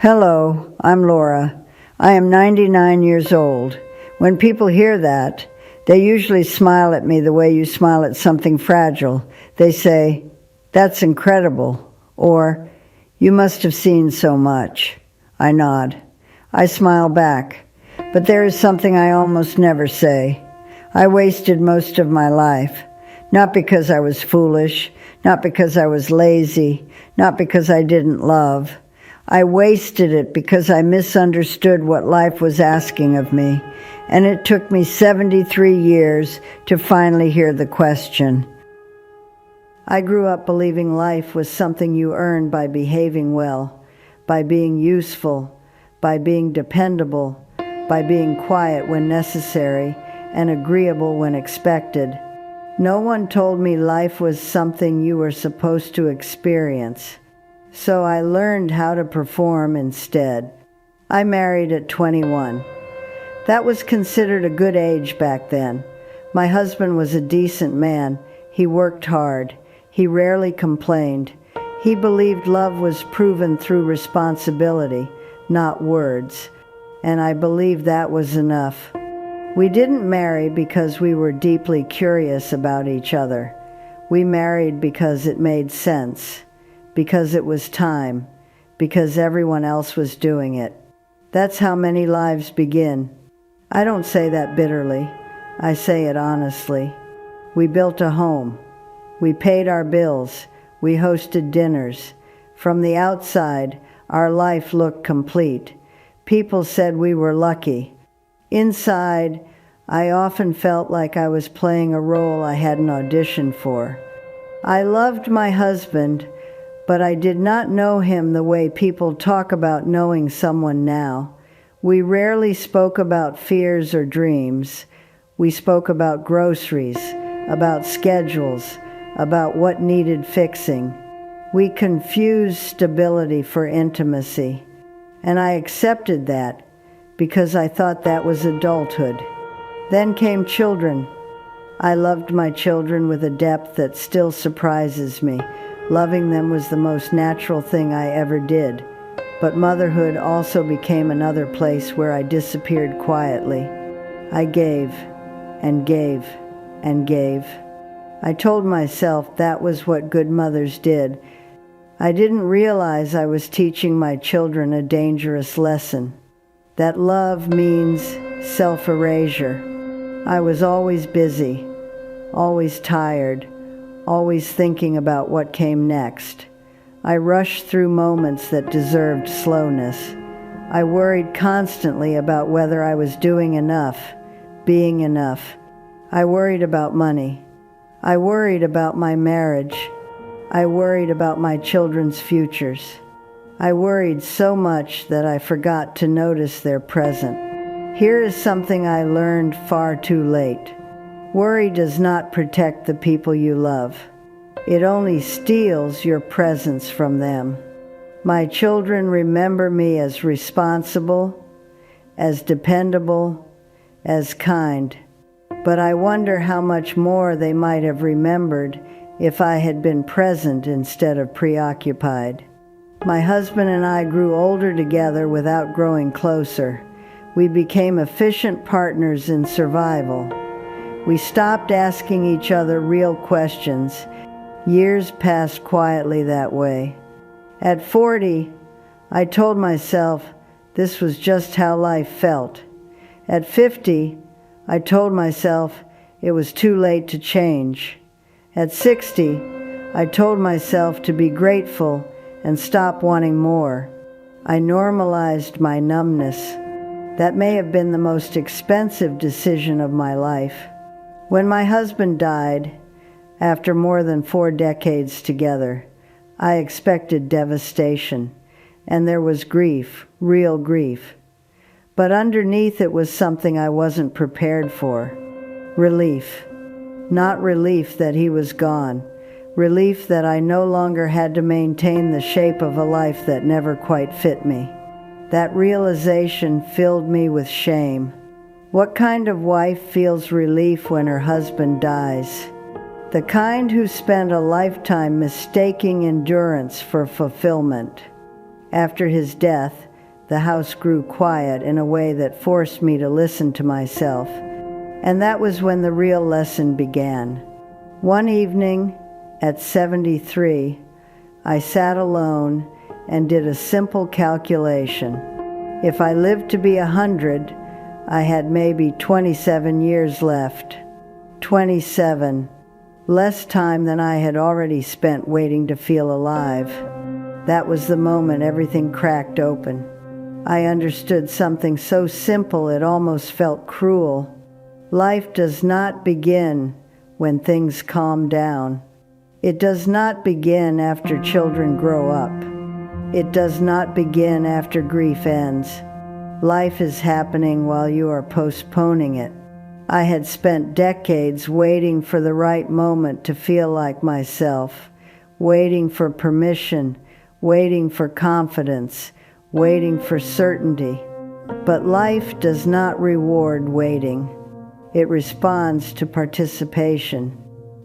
Hello, I'm Laura. I am 99 years old. When people hear that, they usually smile at me the way you smile at something fragile. They say, "That's incredible," or "You must have seen so much." I nod. I smile back. But there is something I almost never say. I wasted most of my life. Not because I was foolish, not because I was lazy, not because I didn't love. I wasted it because I misunderstood what life was asking of me, and it took me 73 years to finally hear the question. I grew up believing life was something you earned by behaving well, by being useful, by being dependable, by being quiet when necessary and agreeable when expected. No one told me life was something you were supposed to experience. So I learned how to perform instead. I married at 21. That was considered a good age back then. My husband was a decent man. He worked hard. He rarely complained. He believed love was proven through responsibility, not words. And I believed that was enough. We didn't marry because we were deeply curious about each other. We married because it made sense. Because it was time, because everyone else was doing it. That's how many lives begin. I don't say that bitterly. I say it honestly. We built a home. We paid our bills. We hosted dinners. From the outside, our life looked complete. People said we were lucky. Inside, I often felt like I was playing a role I hadn't auditioned for. I loved my husband, but I did not know him the way people talk about knowing someone now. We rarely spoke about fears or dreams. We spoke about groceries, about schedules, about what needed fixing. We confused stability for intimacy, and I accepted that because I thought that was adulthood. Then came children. I loved my children with a depth that still surprises me. Loving them was the most natural thing I ever did. But motherhood also became another place where I disappeared quietly. I gave, and gave, and gave. I told myself that was what good mothers did. I didn't realize I was teaching my children a dangerous lesson. That love means self-erasure. I was always busy, always tired, always thinking about what came next. I rushed through moments that deserved slowness. I worried constantly about whether I was doing enough, being enough. I worried about money. I worried about my marriage. I worried about my children's futures. I worried so much that I forgot to notice their present. Here is something I learned far too late. Worry does not protect the people you love. It only steals your presence from them. My children remember me as responsible, as dependable, as kind. But I wonder how much more they might have remembered if I had been present instead of preoccupied. My husband and I grew older together without growing closer. We became efficient partners in survival. We stopped asking each other real questions. Years passed quietly that way. At 40, I told myself this was just how life felt. At 50, I told myself it was too late to change. At 60, I told myself to be grateful and stop wanting more. I normalized my numbness. That may have been the most expensive decision of my life. When my husband died, after more than 4 decades together, I expected devastation, and there was grief, real grief. But underneath it was something I wasn't prepared for. Relief. Not relief that he was gone. Relief that I no longer had to maintain the shape of a life that never quite fit me. That realization filled me with shame. What kind of wife feels relief when her husband dies? The kind who spent a lifetime mistaking endurance for fulfillment. After his death, the house grew quiet in a way that forced me to listen to myself. And that was when the real lesson began. One evening, at 73, I sat alone and did a simple calculation. If I lived to be 100, I had maybe 27 years left. 27. Less time than I had already spent waiting to feel alive. That was the moment everything cracked open. I understood something so simple it almost felt cruel. Life does not begin when things calm down. It does not begin after children grow up. It does not begin after grief ends. Life is happening while you are postponing it. I had spent decades waiting for the right moment to feel like myself, waiting for permission, waiting for confidence, waiting for certainty. But life does not reward waiting. It responds to participation.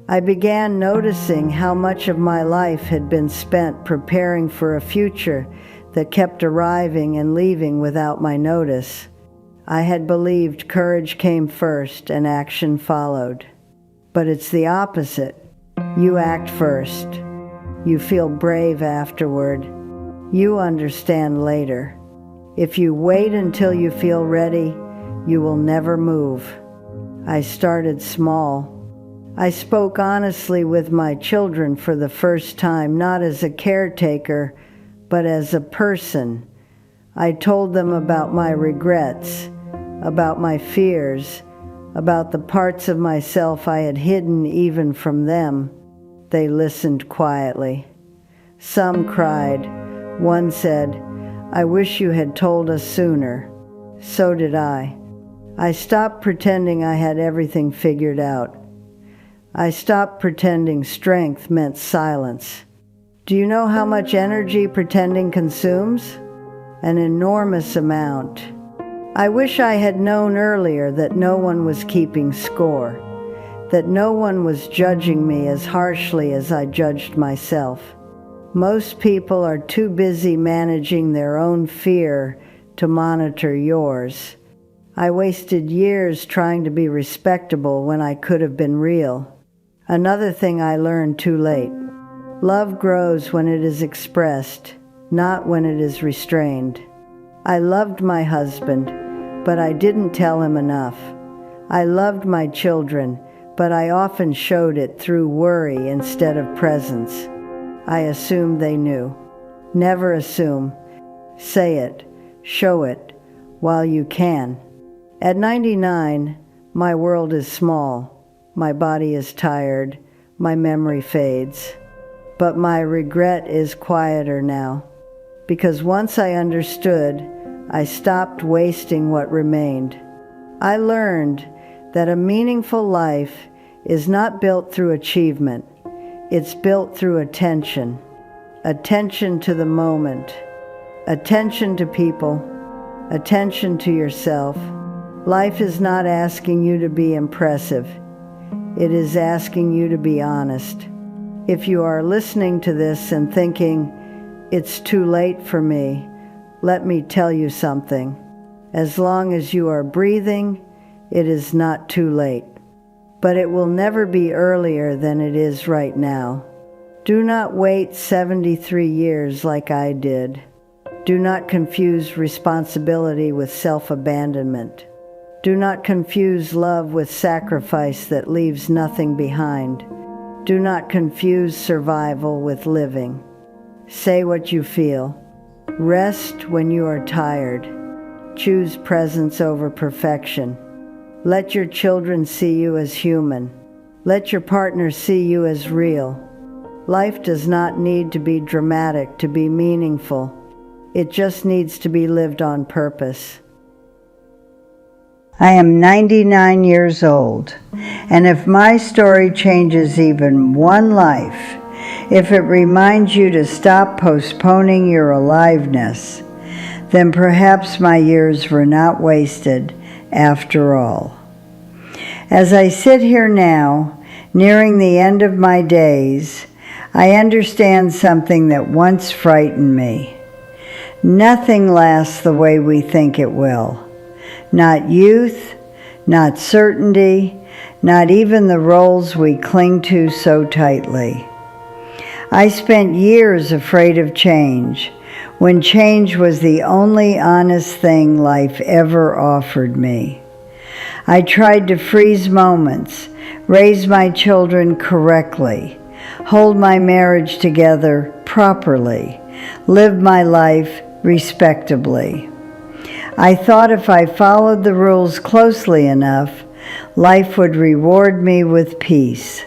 I began noticing how much of my life had been spent preparing for a future that kept arriving and leaving without my notice. I had believed courage came first and action followed. But it's the opposite. You act first. You feel brave afterward. You understand later. If you wait until you feel ready, you will never move. I started small. I spoke honestly with my children for the first time, not as a caretaker, but as a person. I told them about my regrets, about my fears, about the parts of myself I had hidden even from them. They listened quietly. Some cried. One said, "I wish you had told us sooner." So did I. I stopped pretending I had everything figured out. I stopped pretending strength meant silence. Do you know how much energy pretending consumes? An enormous amount. I wish I had known earlier that no one was keeping score, that no one was judging me as harshly as I judged myself. Most people are too busy managing their own fear to monitor yours. I wasted years trying to be respectable when I could have been real. Another thing I learned too late. Love grows when it is expressed, not when it is restrained. I loved my husband, but I didn't tell him enough. I loved my children, but I often showed it through worry instead of presence. I assumed they knew. Never assume. Say it, show it, while you can. At 99, my world is small. My body is tired, my memory fades. But my regret is quieter now, because once I understood, I stopped wasting what remained. I learned that a meaningful life is not built through achievement, it's built through attention. Attention to the moment, attention to people, attention to yourself. Life is not asking you to be impressive. It is asking you to be honest. If you are listening to this and thinking, it's too late for me, let me tell you something. As long as you are breathing, it is not too late. But it will never be earlier than it is right now. Do not wait 73 years like I did. Do not confuse responsibility with self-abandonment. Do not confuse love with sacrifice that leaves nothing behind. Do not confuse survival with living. Say what you feel. Rest when you are tired. Choose presence over perfection. Let your children see you as human. Let your partner see you as real. Life does not need to be dramatic to be meaningful. It just needs to be lived on purpose. I am 99 years old, and if my story changes even one life, if it reminds you to stop postponing your aliveness, then perhaps my years were not wasted after all. As I sit here now, nearing the end of my days, I understand something that once frightened me. Nothing lasts the way we think it will. Not youth, not certainty, not even the roles we cling to so tightly. I spent years afraid of change, when change was the only honest thing life ever offered me. I tried to freeze moments, raise my children correctly, hold my marriage together properly, live my life respectably. I thought if I followed the rules closely enough, life would reward me with peace.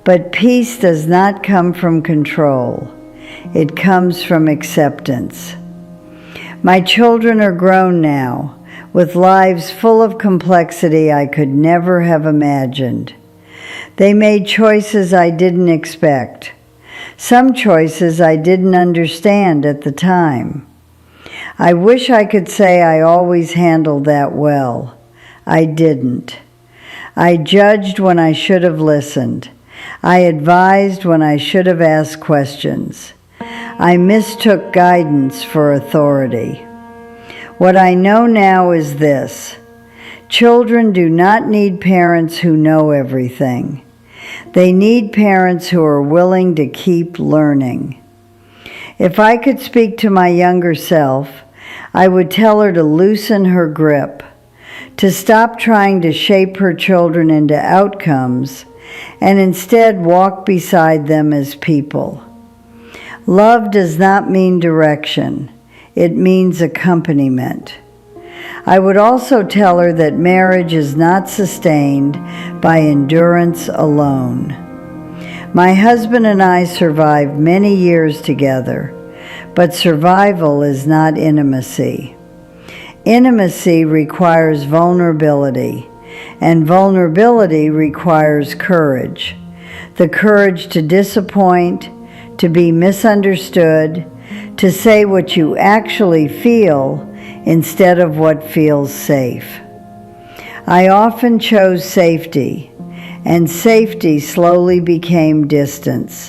But peace does not come from control. It comes from acceptance. My children are grown now, with lives full of complexity I could never have imagined. They made choices I didn't expect. Some choices I didn't understand at the time. I wish I could say I always handled that well. I didn't. I judged when I should have listened. I advised when I should have asked questions. I mistook guidance for authority. What I know now is this: children do not need parents who know everything. They need parents who are willing to keep learning. If I could speak to my younger self, I would tell her to loosen her grip, to stop trying to shape her children into outcomes, and instead walk beside them as people. Love does not mean direction. It means accompaniment. I would also tell her that marriage is not sustained by endurance alone. My husband and I survived many years together, but survival is not intimacy. Intimacy requires vulnerability, and vulnerability requires courage. The courage to disappoint, to be misunderstood, to say what you actually feel instead of what feels safe. I often chose safety, and safety slowly became distance.